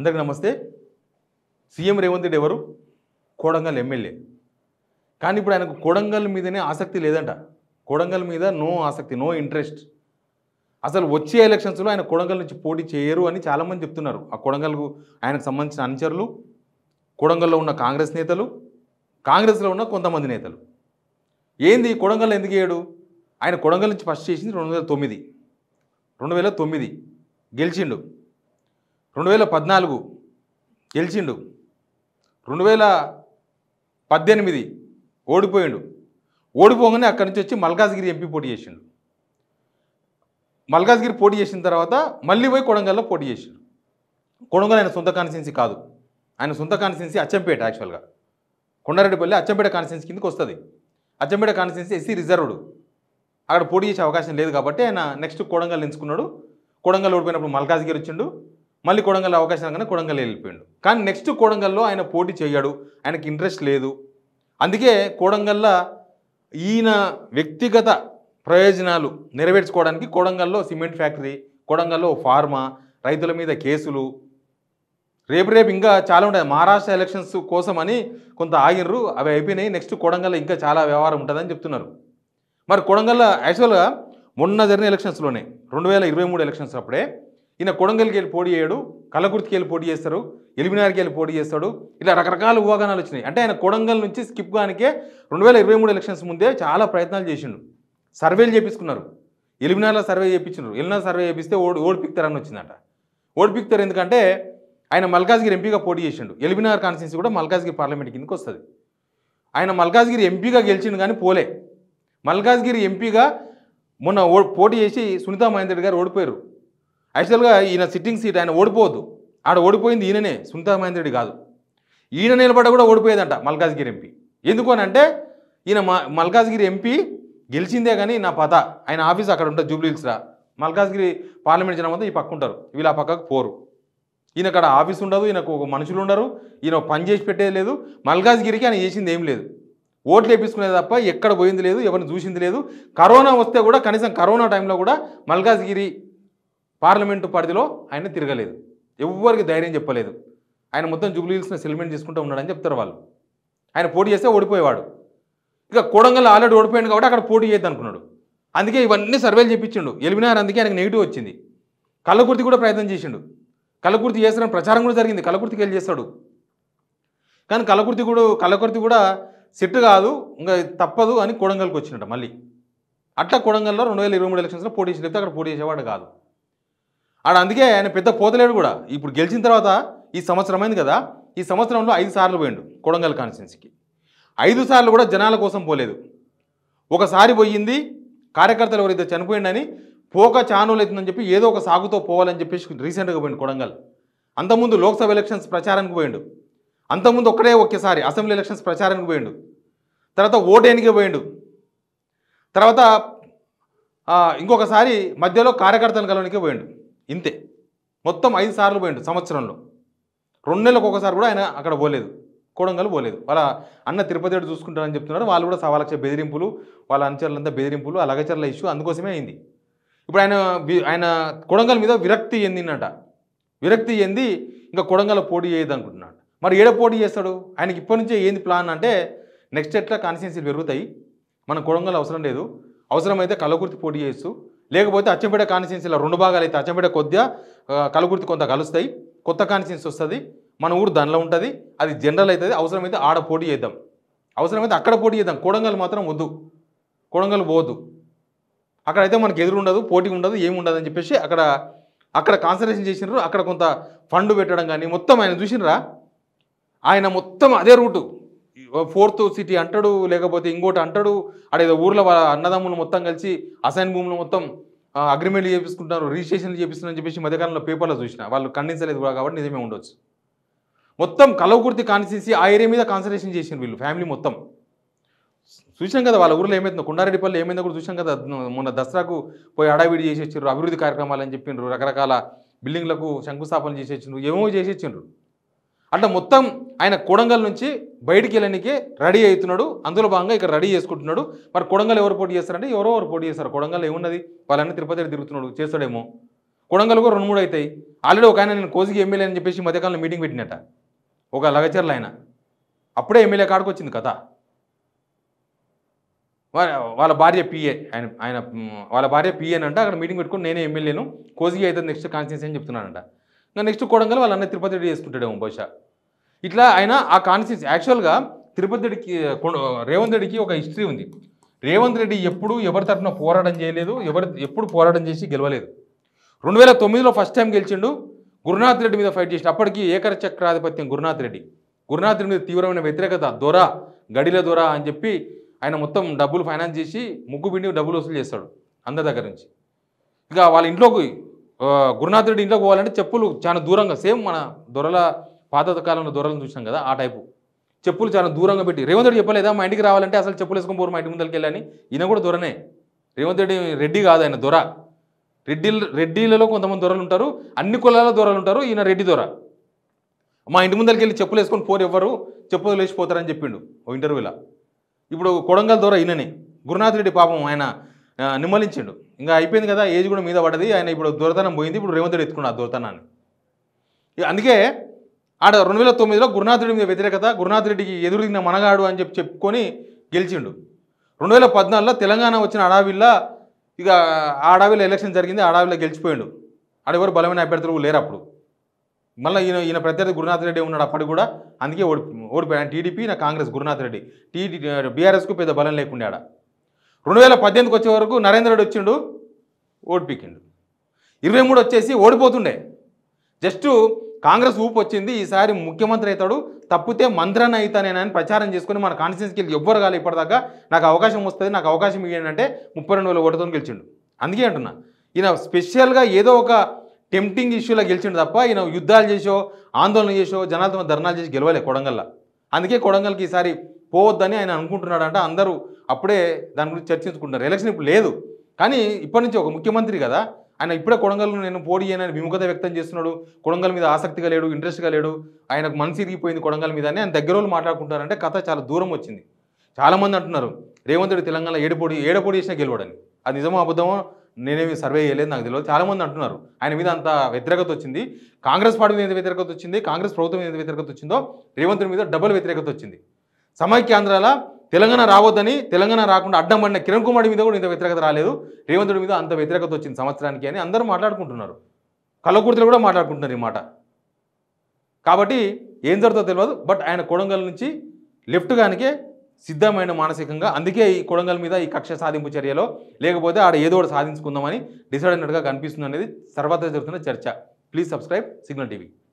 అందరికీ నమస్తే. సీఎం రేవంత్ రెడ్డి ఎవరు? కోడంగల్ ఎమ్మెల్యే. కానీ ఇప్పుడు ఆయనకు కోడంగల్ మీదనే ఆసక్తి లేదంట. కోడంగల్ మీద నో ఆసక్తి, నో ఇంట్రెస్ట్. అసలు వచ్చే ఎలక్షన్స్లో ఆయన కోడంగల్ నుంచి పోటీ చేయరు అని చాలామంది చెప్తున్నారు. ఆ కోడంగల్కు ఆయనకు సంబంధించిన అనుచరులు, కోడంగల్లో ఉన్న కాంగ్రెస్ నేతలు, కాంగ్రెస్లో ఉన్న కొంతమంది నేతలు. ఏంది కోడంగల్ ఎందుకు చేయడు? ఆయన కోడంగల్ నుంచి ఫస్ట్ చేసింది 2009 గెలిచిండు, 2014 గెలిచిండు, 2018 ఓడిపోయిండు. ఓడిపోగానే అక్కడి నుంచి వచ్చి మల్కాజ్గిరి ఎంపీ పోటీ చేసిండు. మల్కాజ్గిరి పోటీ చేసిన తర్వాత మళ్ళీ పోయి కొడంగల్లో పోటీ చేసిండు. కొడంగల్ ఆయన సొంత కాన్స్టిట్యున్సీ కాదు, ఆయన సొంత కాన్స్టిట్యున్సీ అచ్చంపేట. యాక్చువల్గా కొండారెడ్డిపల్లి అచ్చంపేట కాన్స్టిట్యున్సీ కిందకి వస్తుంది. అచ్చంపేట కాన్స్టిట్యున్సీ ఎస్సీ రిజర్వ్డ్, అక్కడ పోటీ చేసే అవకాశం లేదు కాబట్టి ఆయన నెక్స్ట్ కొడంగల్ ఎంచుకున్నాడు. కొడంగల్ ఓడిపోయినప్పుడు మల్కాజ్గిరి వచ్చిండు, మళ్ళీ కొడంగల్ అవకాశం రాగానే కొడంగల్ వెళ్ళిపోయాడు. కానీ నెక్స్ట్ కొడంగల్లో ఆయన పోటీ చేయడు, ఆయనకి ఇంట్రెస్ట్ లేదు. అందుకే కొడంగల్లో ఈయన వ్యక్తిగత ప్రయోజనాలు నెరవేర్చుకోవడానికి కొడంగల్లో సిమెంట్ ఫ్యాక్టరీ, కొడంగల్లో ఫార్మా, రైతుల మీద కేసులు, రేపు ఇంకా చాలా ఉంటాయి. మహారాష్ట్ర ఎలక్షన్స్ కోసమని కొంత ఆగినరు, అవి అయిపోయినాయి. నెక్స్ట్ కొడంగల్లో ఇంకా చాలా వ్యవహారం ఉంటుందని చెప్తున్నారు. మరి కొడంగల్లో యాక్చువల్గా మొన్న జరిగిన ఎలక్షన్స్లోనే 2023 ఎలక్షన్స్ అప్పుడే ఈయన కొడంగల్కి వెళ్ళి పోటీ చేయడు, కలకుర్తికి వెళ్ళి పోటీ చేస్తారు, ఎలిమినార్కి వెళ్ళి పోటీ చేస్తాడు. ఇలా రకరకాల ఊహాగానాలు వచ్చినాయి. అంటే ఆయన కొడంగల్ నుంచి స్కిప్ కానికే 2023 ఎలక్షన్స్ ముందే చాలా ప్రయత్నాలు చేసిండు. సర్వేలు చేపించుకున్నారు, ఎలిమినార్లో సర్వే చేయించినారు. ఎలిమినార్ సర్వే చేపిస్తే ఓడిపిక్తారని వచ్చిందట. ఓడిపిక్తారు ఎందుకంటే ఆయన మల్కాజ్గిరి ఎంపీగా పోటీ చేసిండు. ఎలిమినార్ కాన్స్టిట్యున్సీ కూడా మల్కాజ్గిరి పార్లమెంట్ కిందకి వస్తుంది. ఆయన మల్కాజ్గిరి ఎంపీగా గెలిచిండు కానీ పోలే. మల్కాజ్గిరి ఎంపీగా మొన్న పోటీ చేసి సునీతా మహేందర్ రెడ్డి గారు ఓడిపోయారు. యాక్చువల్గా ఈయన సిట్టింగ్ సీట్, ఆయన ఓడిపోవద్దు. ఆడ ఓడిపోయింది ఈయననే, సునీతా మహేందర్ రెడ్డి కాదు. ఈయన నిలబడ కూడా ఓడిపోయేదంట మల్కాజ్గిరి ఎంపీ. ఎందుకు అని అంటే ఈయన మల్కాజ్గిరి ఎంపీ గెలిచిందే కానీ నా పత ఆయన ఆఫీస్ అక్కడ ఉంటుంది జూబ్లీహిల్స్రా. మల్కాజ్గిరి పార్లమెంట్ జనం అంతా ఈ పక్క ఉంటారు, వీళ్ళు ఆ పక్కకు పోరు. ఈయన అక్కడ ఆఫీస్ ఉండదు, ఈయనకు ఒక మనుషులు ఉండరు, ఈయన పని చేసి పెట్టేది లేదు. మల్కాజ్గిరికి ఆయన చేసింది ఏం లేదు, ఓట్లు వేపించుకునేది తప్ప ఎక్కడ పోయింది లేదు, ఎవరిని చూసింది లేదు. కరోనా వస్తే కూడా కనీసం కరోనా టైంలో కూడా మల్కాజ్గిరి పార్లమెంటు పరిధిలో ఆయన తిరగలేదు, ఎవ్వరికి ధైర్యం చెప్పలేదు. ఆయన మొత్తం జూబ్లీహిల్స్ని సెటిల్మెంట్ చేసుకుంటూ ఉన్నాడని చెప్తారు వాళ్ళు. ఆయన పోటీ చేస్తే ఓడిపోయేవాడు. ఇక కొడంగల్ ఆల్రెడీ ఓడిపోయాడు కాబట్టి అక్కడ పోటీ చేద్దాం అనుకున్నాడు. అందుకే ఇవన్నీ సర్వేలు చేయించిండు. ఎలిమినార్ అందుకే ఆయనకు నెగిటివ్ వచ్చింది. కల్లకుర్తి కూడా ప్రయత్నం చేసిండు, కల్లకుర్తి చేస్తారని ప్రచారం కూడా జరిగింది, కల్లకుర్తికి వెళ్ళి చేస్తాడు. కానీ కల్లకుర్తి కూడా సెట్ కాదు, ఇంకా తప్పదు అని కొడంగల్కి వచ్చినట్ట మళ్ళీ. అట్లా కొడంగల్లో 2023 ఎలక్షన్స్లో పోటీ చేసి చెప్తే అక్కడ పోటీ చేసేవాడు కాదు ఆడ. అందుకే ఆయన పెద్ద పోతలేడు కూడా. ఇప్పుడు గెలిచిన తర్వాత ఈ సంవత్సరం అయింది కదా, ఈ సంవత్సరంలో 5 సార్లు పోయిండు కొడంగల్ కాన్స్టిట్యున్సీకి. 5 సార్లు కూడా జనాల కోసం పోలేదు. ఒకసారి పోయింది కార్యకర్తలు ఎవరైతే చనిపోయిండని పోక ఛానల్ అవుతుందని చెప్పి ఏదో ఒక సాగుతో పోవాలని చెప్పేసి రీసెంట్గా పోయిండు కొడంగల్. అంతకుముందు లోక్సభ ఎలక్షన్స్ ప్రచారానికి పోయిండు, అంతకుముందు ఒక్కసారి అసెంబ్లీ ఎలక్షన్స్ ప్రచారానికి పోయిండు, తర్వాత ఓటేనికి పోయిండు, తర్వాత ఇంకొకసారి మధ్యలో కార్యకర్తలు కలవడానికి పోయిండు. ఇంతే, మొత్తం 5 సార్లు పోయిండు సంవత్సరంలో. 2 నెలలకు ఒకసారి కూడా ఆయన అక్కడ పోలేదు, కొడంగల్ పోలేదు. వాళ్ళ అన్న తిరుపతి రెడ్డి చూసుకుంటారని చెప్తున్నారు. వాళ్ళు కూడా సవాలక్ష బెదిరింపులు, వాళ్ళ అనుచరులంతా బెదిరింపులు, ఆ లగచర్ల ఇష్యూ అందుకోసమే అయింది. ఇప్పుడు ఆయన కొడంగల్ మీద విరక్తి చెందినట. విరక్తి చెంది ఇంకా కొడంగల్ పోటీ చేయదు అనుకుంటున్నాడు. మరి ఏడ పోటీ చేస్తాడు? ఆయనకి ఇప్పటి నుంచే ఏంది ప్లాన్ అంటే నెక్స్ట్ ఎట్లా కాన్స్టిట్యున్సీలు పెరుగుతాయి, మన కొడంగల్ అవసరం లేదు, అవసరమైతే కల్లకుర్తి పోటీ చేస్తూ, లేకపోతే అచ్చంపేట కాన్స్టిట్యున్సీలో 2 భాగాలు అయితే అచ్చంపేట కొద్దిగా కల్లకుర్తి కొంత కలుస్తాయి, కొత్త కాన్స్టిట్యున్సీ వస్తుంది, మన ఊరు దానిలో ఉంటుంది, అది జనరల్ అవుతుంది, అవసరమైతే ఆడ పోటీ చేద్దాం, అవసరమైతే అక్కడ పోటీ చేద్దాం, కొడంగల్ మాత్రం వద్దు, కొడంగల్ పోవద్దు, అక్కడైతే మనకు ఎదురు ఉండదు, పోటీ ఉండదు, ఏముండదు అని చెప్పేసి అక్కడ కాన్సన్ట్రేషన్ చేసినారు. అక్కడ కొంత ఫండ్ పెట్టడం కానీ మొత్తం ఆయన చూసినరా. ఆయన మొత్తం అదే రూటు, 4th సిటీ అంటాడు, లేకపోతే ఇంకోటి అంటాడు. అడేదో ఊర్లో వాళ్ళ అన్నదమ్ములు మొత్తం కలిసి అసైన్ భూములు మొత్తం అగ్రిమెంట్లు చేపిస్తుంటారు, రిజిస్ట్రేషన్లు చేపిస్తున్నారని చెప్పేసి మధ్యకాలంలో పేపర్లో చూసిన. వాళ్ళు ఖండించలేదు కూడా కాబట్టి నిజమే ఉండొచ్చు. మొత్తం కల్లకుర్తి కాన్స్టిట్యున్సీ ఆ ఏరియా మీద కాన్సన్ట్రేషన్ చేసిన వీళ్ళు ఫ్యామిలీ మొత్తం. చూసాం కదా వాళ్ళ ఊరిలో ఏమైందో, కొండారెడ్డిపల్లి ఏమైందో కూడా చూసాం కదా. మొన్న దసరాకు పోయి అడావిడి చేసేచ్చారు, అభివృద్ధి కార్యక్రమాలు అని చెప్పిండ్రు, రకరకాల బిల్డింగ్లకు శంకుస్థాపన చేసేచ్చిండ్రు, ఏమో చేసేచ్చిండ్రు. అట్లా మొత్తం ఆయన కొడంగల్ నుంచి బయటికి వెళ్ళడానికి రెడీ అవుతున్నాడు. అందులో భాగంగా ఇక్కడ రెడీ చేసుకుంటున్నాడు. మరి కొడంగల్ ఎవరు పోటీ చేస్తారంటే ఎవరో పోటీ చేస్తారు. కొడంగల్ ఏమున్నది, వాళ్ళన్నీ తిరుపతి తిరుగుతున్నాడు, చేస్తాడేమో. కొడంగల్కు 2-3 అవుతాయి. ఆల్రెడీ ఒక ఆయన నేను కోసిగి ఎమ్మెల్యే అని చెప్పేసి మధ్యకాలంలో మీటింగ్ పెట్టినట్ట ఒక లగచర్ల ఆయన. అప్పుడే ఎమ్మెల్యే కాడికి వచ్చింది కథ. వాళ్ళ భార్య పిఏ ఆయన ఆయన వాళ్ళ భార్య పిఏనంట. అక్కడ మీటింగ్ పెట్టుకొని నేనే ఎమ్మెల్యేను, కోసిగి అవుతుంది నెక్స్ట్ కాన్స్టిట్యూన్సీ అని చెప్తున్నానంట. ఇంకా నెక్స్ట్ కొడంగల్ వాళ్ళ అన్న తిరుపతి రెడ్డి చేసుకుంటాడేమో బహుశా. ఇట్లా ఆయన ఆ కాన్స్టిట్యూన్సీ యాక్చువల్గా తిరుపతి రెడ్డికి రేవంత్ రెడ్డికి ఒక హిస్టరీ ఉంది. రేవంత్ రెడ్డి ఎప్పుడు ఎవరి తరఫున పోరాటం చేయలేదు, ఎప్పుడు పోరాటం చేసి గెలవలేదు. 2009లో ఫస్ట్ టైం గెలిచిండు, గురునాథ్ రెడ్డి మీద ఫైట్ చేసి. అప్పటికి ఏకర చక్రాధిపత్యం గురునాథ్ రెడ్డి మీద తీవ్రమైన వ్యతిరేకత, దొర గడిల దొర అని చెప్పి ఆయన మొత్తం డబ్బులు ఫైనాన్స్ చేసి ముగ్గు పిండి డబ్బులు వసూలు చేస్తాడు అందరి దగ్గర నుంచి. ఇక వాళ్ళ ఇంట్లోకి గురునాథ్ రెడ్డి ఇంట్లోకి పోవాలంటే చెప్పులు చాలా దూరంగా, సేమ్ మన దొరల పాత కాలంలో దొరలను చూసాం కదా ఆ టైపు చెప్పులు చాలా దూరంగా పెట్టి. రేవంత్ రెడ్డి చెప్పలేదా మా ఇంటికి రావాలంటే అసలు చెప్పులు వేసుకొని పోరు మా ఇంటి ముందరికి వెళ్ళని. ఈయన కూడా దొరనే, రేవంత్ రెడ్డి కాదు ఆయన దొర. రెడ్డిలలో కొంతమంది దొరలు ఉంటారు, అన్ని కులాల దొరలు ఉంటారు, ఈయన రెడ్డి దొర. మా ఇంటి ముందరికి వెళ్ళి చెప్పులు వేసుకొని పోరు ఎవ్వరు, చెప్పులు లేచిపోతారని చెప్పిండు ఓ ఇంటర్వ్యూలో. ఇప్పుడు కొడంగల్ దొర ఈయననే. గురునాథ్ రెడ్డి పాపం ఆయన నిమ్మలించిండు, ఇంకా అయిపోయింది కదా, ఏజ్ కూడా మీద పడ్డది, ఆయన ఇప్పుడు దొరతనం పోయింది, ఇప్పుడు రేవంత్ రెడ్డి ఎత్తుకున్నాడు ఆ దొరతనాన్ని. అందుకే ఆడ 2009లో గురునాథ్ రెడ్డి మీద వ్యతిరేకత, గురునాథ్ రెడ్డికి ఎదురుదిగిన మనగాడు అని చెప్పుకొని గెలిచిండు. 2014లో తెలంగాణ వచ్చిన అడావిల్లో ఇక ఆ అడావిలో ఎలక్షన్ జరిగింది, ఆ అడావిలో గెలిచిపోయిండు. ఆడెవరు బలమైన అభ్యర్థులు లేరు అప్పుడు. మళ్ళీ ఈయన ప్రత్యర్థి గురునాథ్ రెడ్డి ఉన్నాడు అప్పటికి కూడా, అందుకే ఓడిపోయాడు. టీడీపీ నా కాంగ్రెస్, గురునాథ్ రెడ్డి బీఆర్ఎస్కు పెద్ద బలం లేకుండా ఆడ. 2018కి వచ్చే వరకు నరేంద్ర రెడ్డి వచ్చిండు, ఓడిపికిండు. 23 వచ్చేసి ఓడిపోతుండే, జస్ట్ కాంగ్రెస్ ఊపు వచ్చింది, ఈసారి ముఖ్యమంత్రి అవుతాడు, తప్పితే మంత్రాన్ని అవుతానేనని ప్రచారం చేసుకుని మన కాన్స్టిట్యూన్సీకి వెళ్ళి ఎవ్వరు కాదు ఇప్పటిదాకా, నాకు అవకాశం వస్తుంది, నాకు అవకాశం ఇవ్వండి అంటే 32,000 ఓటుతో గెలిచిండు. అందుకే అంటున్నా, ఈయన స్పెషల్గా ఏదో ఒక టెంప్టింగ్ ఇష్యూలో గెలిచిండు తప్ప ఈయన యుద్ధాలు చేసో ఆందోళన చేసో జనాలతో ధర్నాలు చేసి గెలవలే కొడంగల్లో. అందుకే కొడంగల్కి ఈసారి పోవద్దని ఆయన అనుకుంటున్నాడంట. అందరూ అప్పుడే దాని గురించి చర్చించుకుంటున్నారు. ఎలక్షన్ ఇప్పుడు లేదు, కానీ ఇప్పటి నుంచి ఒక ముఖ్యమంత్రి కదా ఆయన ఇప్పుడే కొడంగల్లో నేను పోటీ చేయనని విముఖత వ్యక్తం చేస్తున్నాడు. కొడంగల్ మీద ఆసక్తిగా లేడు, ఇంట్రెస్ట్గా లేడు, ఆయనకు మనసు ఇరిగిపోయింది కొడంగల్ మీద అని ఆయన దగ్గర వాళ్ళు మాట్లాడుకుంటారంటే కథ చాలా దూరం వచ్చింది. చాలామంది అంటున్నారు రేవంత్ రెడ్డి తెలంగాణ ఏడపోటీ చేసినా గెలవడని. అది నిజమో అబద్ధమో నేనేమి సర్వే చేయలేదు, నాకు తెలియదు. చాలామంది అంటున్నారు ఆయన మీద అంత వ్యతిరేకత వచ్చింది. కాంగ్రెస్ పార్టీ మీద వ్యతిరేకత వచ్చింది, కాంగ్రెస్ ప్రభుత్వం మీద వ్యతిరేకత వచ్చిందో రేవంత్ రెడ్డి మీద డబుల్ వ్యతిరేకత వచ్చింది. సమైక్యాంధ్రాల తెలంగాణ రావద్దని, తెలంగాణ రాకుండా అడ్డం పడిన కిరణ్ కుమార్ మీద కూడా ఇంత వ్యతిరేకత రాలేదు, రేవంత్ రెడ్డి మీద అంత వ్యతిరేకత వచ్చింది సంవత్సరానికి అని అందరూ మాట్లాడుకుంటున్నారు. కల్లకుర్తిలో కూడా మాట్లాడుకుంటున్నారు ఈ మాట. కాబట్టి ఏం జరుగుతుందో తెలియదు. బట్ ఆయన కొడంగల్ నుంచి లెఫ్ట్ గానికే సిద్ధమైన మానసికంగా, అందుకే ఈ కొడంగల్ మీద ఈ కక్ష సాధింపు చర్యలో, లేకపోతే ఆడ ఏదో ఒకటి సాధించుకుందామని డిసైడ్ అయినట్టుగా కనిపిస్తుంది అనేది సర్వత్రా జరుగుతున్న చర్చ. Please subscribe signal TV.